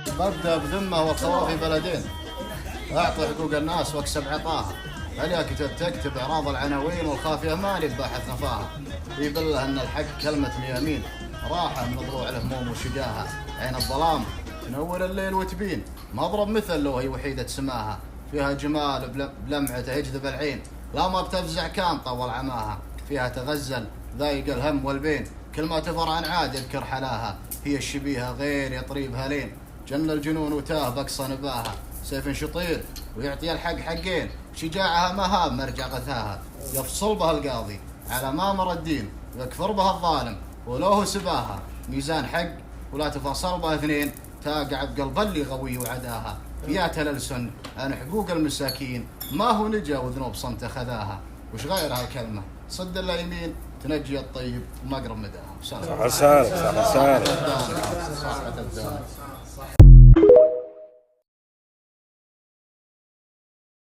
ببدأ بذمة والثورة في بلدين، أعطي حقوق الناس واكسب عطاها. عليك تكتب إعراض العناوين والخافية مالي بباحث نفاها. في بالله أن الحق كلمة يمين، راحة من ضلوع الهموم وشقاها. عين الظلام تنور الليل وتبين، مضرب مثل لو هي وحيدة سماها. فيها جمال بلمعته يجذب العين، لا ما بتفزع كان طول عماها. فيها تغزل ضايق الهم والبين، كل ما تفر عن عاد يذكر حلاها. هي الشبيهة غير يطريبها لين، جن الجنون وتاه بقصى نباها. سيف شطير ويعطي الحق حقين، شجاعها مهاب مرجع غثاها. يفصل بها القاضي على مامر الدين، ويكفر بها الظالم ولوه سباها. ميزان حق ولا تفصل بها اثنين، تاقع بقلب اللي غوي وعداها. يا تللسن عن حقوق المساكين، ما هو نجا وذنوب صمت خذاها. وش غير هالكلمة صد اليمين، تنجي الطيب ومقرب مداها. صح لسانك.